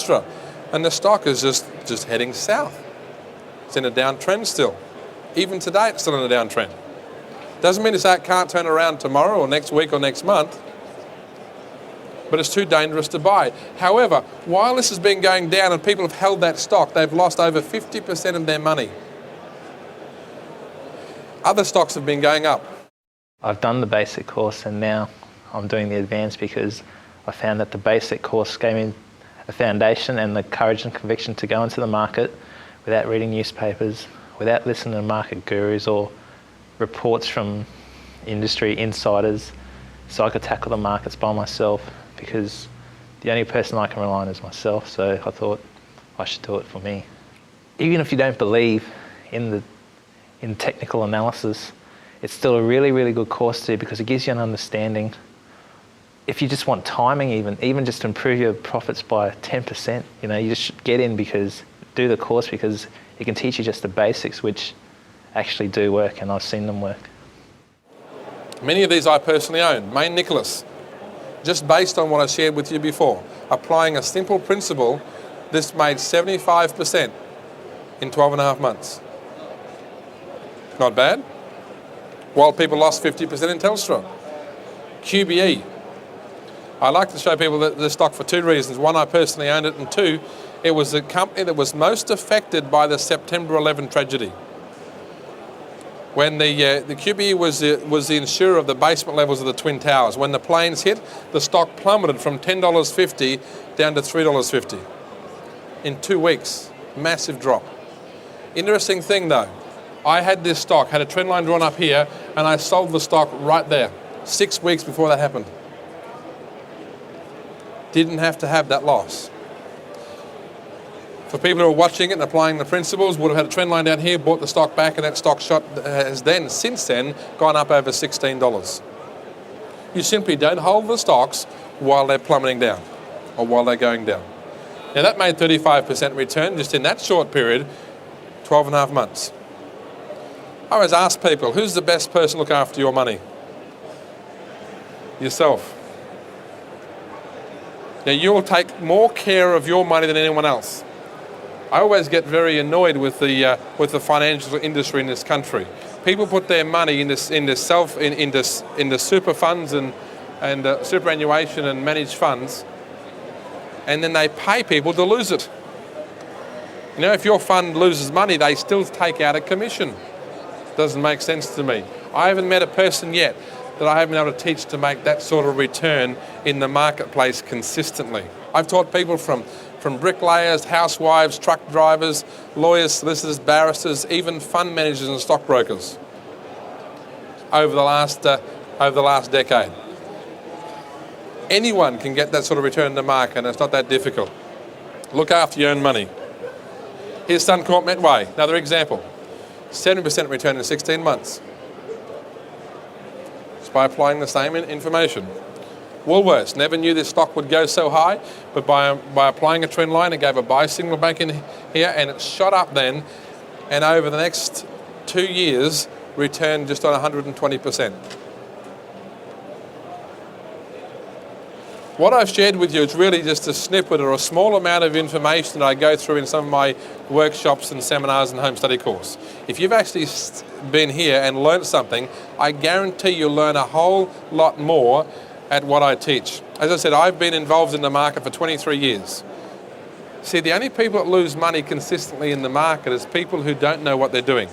Telstra, and the stock is just heading south. It's in a downtrend still. Even today, it's still in a downtrend. Doesn't mean to say it can't turn around tomorrow or next week or next month, but it's too dangerous to buy. However, while this has been going down and people have held that stock, they've lost over 50% of their money. Other stocks have been going up. I've done the basic course and now I'm doing the advanced because I found that the basic course gave me a foundation and the courage and conviction to go into the market without reading newspapers, without listening to market gurus or reports from industry insiders, so I could tackle the markets by myself because the only person I can rely on is myself, so I thought I should do it for me. Even if you don't believe in technical analysis, it's still a really, really good course to do because it gives you an understanding. If you just want timing even just to improve your profits by 10%, you just should get in do the course because it can teach you just the basics which actually do work, and I've seen them work. Many of these I personally own. Main Nicholas, just based on what I shared with you before, applying a simple principle, this made 75% in 12 and a half months. Not bad. While people lost 50% in Telstra. QBE. I like to show people the stock for two reasons. One, I personally owned it, and two, it was the company that was most affected by the September 11 tragedy. When the QBE was the insurer of the basement levels of the Twin Towers. When the planes hit, the stock plummeted from $10.50 down to $3.50 in 2 weeks. Massive drop. Interesting thing though, I had this stock, had a trend line drawn up here, and I sold the stock right there, 6 weeks before that happened. Didn't have to have that loss. For people who are watching it and applying the principles, would have had a trend line down here, bought the stock back, and that stock shot has since then gone up over $16. You simply don't hold the stocks while they're plummeting down or while they're going down. Now that made 35% return just in that short period, 12 and a half months. I always ask people, who's the best person to look after your money? Yourself. Now you'll take more care of your money than anyone else. I always get very annoyed with the financial industry in this country. People put their money into super funds and superannuation and managed funds, and then they pay people to lose it. If your fund loses money, they still take out a commission. Doesn't make sense to me. I haven't met a person yet that I haven't been able to teach to make that sort of return in the marketplace consistently. I've taught people from bricklayers, housewives, truck drivers, lawyers, solicitors, barristers, even fund managers and stockbrokers over the last decade. Anyone can get that sort of return in the market, and it's not that difficult. Look after your own money. Here's Suncorp Metway, another example. 70% return in 16 months. It's by applying the same information. Woolworths, never knew this stock would go so high, but by applying a trend line, it gave a buy signal back in here, and it shot up then, and over the next 2 years, returned just on 120%. What I've shared with you is really just a snippet or a small amount of information that I go through in some of my workshops and seminars and home study course. If you've actually been here and learned something, I guarantee you'll learn a whole lot more at what I teach. As I said, I've been involved in the market for 23 years. See, the only people that lose money consistently in the market is people who don't know what they're doing.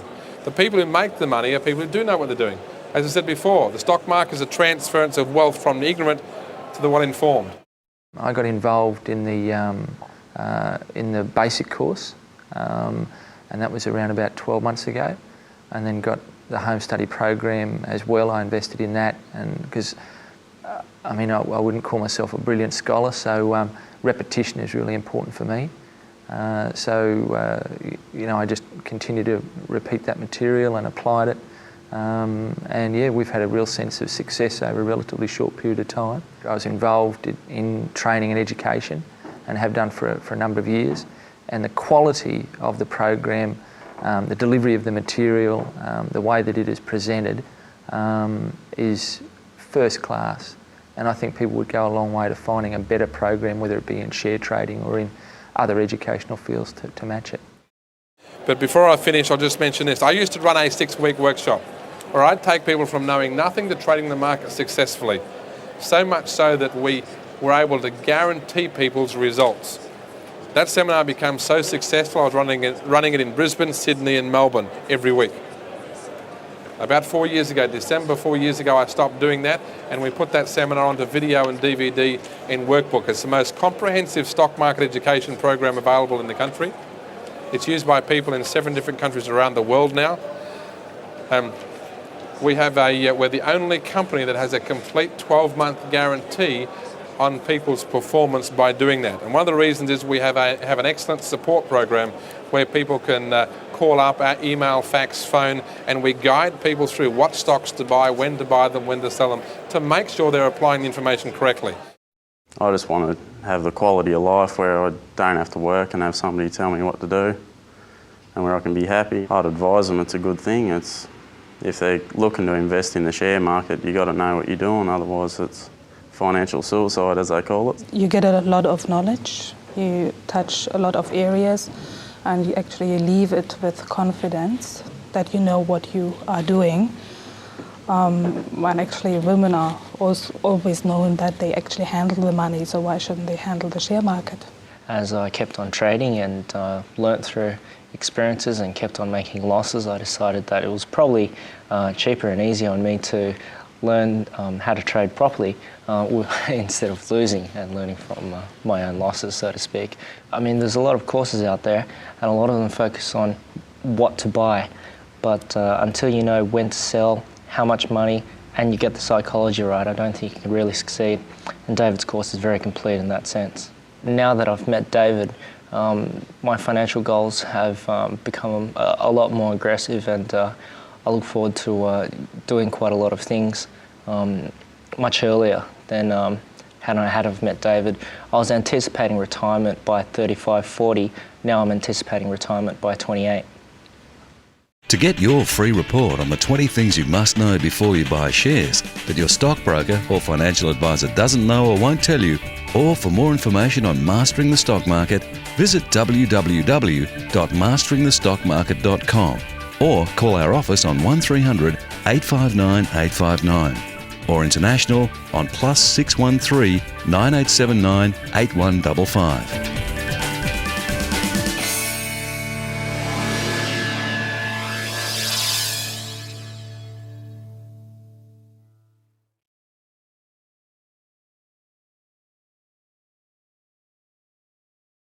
The people who make the money are people who do know what they're doing. As I said before, the stock market is a transference of wealth from the ignorant to the well-informed. I got involved in the basic course, and that was around about 12 months ago, and then got the home study program as well. I invested in that, and because I I wouldn't call myself a brilliant scholar, so repetition is really important for me. I just continued to repeat that material and applied it. And yeah, we've had a real sense of success over a relatively short period of time. I was involved in training and education and have done for a number of years. And the quality of the program, the delivery of the material, the way that it is presented is first class. And I think people would go a long way to finding a better program, whether it be in share trading or in other educational fields to match it. But before I finish, I'll just mention this. I used to run a 6-week workshop where I'd take people from knowing nothing to trading the market successfully. So much so that we were able to guarantee people's results. That seminar became so successful, I was running it in Brisbane, Sydney and Melbourne every week. About 4 years ago, December 4 years ago, I stopped doing that, and we put that seminar onto video and DVD in Workbook. It's the most comprehensive stock market education program available in the country. It's used by people in 7 different countries around the world now. We're the only company that has a complete 12-month guarantee on people's performance by doing that. And one of the reasons is we have an excellent support program where people can call up, email, fax, phone, and we guide people through what stocks to buy, when to buy them, when to sell them, to make sure they're applying the information correctly. I just want to have the quality of life where I don't have to work and have somebody tell me what to do and where I can be happy. I'd advise them it's a good thing. If they're looking to invest in the share market, you got to know what you're doing, otherwise it's financial suicide, as they call it. You get a lot of knowledge, you touch a lot of areas, and you actually leave it with confidence that you know what you are doing. And actually women are always known that they actually handle the money, so why shouldn't they handle the share market? As I kept on trading and learnt through experiences and kept on making losses, I decided that it was probably cheaper and easier on me to learn how to trade properly instead of losing and learning from my own losses, so to speak. I mean, there's a lot of courses out there and a lot of them focus on what to buy, but until you know when to sell, how much money, and you get the psychology right, I don't think you can really succeed. And David's course is very complete in that sense. Now that I've met David, my financial goals have become a lot more aggressive, and I look forward to doing quite a lot of things much earlier than had I have met David. I was anticipating retirement by 35, 40. Now I'm anticipating retirement by 28. To get your free report on the 20 things you must know before you buy shares that your stockbroker or financial advisor doesn't know or won't tell you, or for more information on mastering the stock market, visit www.masteringthestockmarket.com or call our office on 1300 859 859 or international on +613 9879 8155.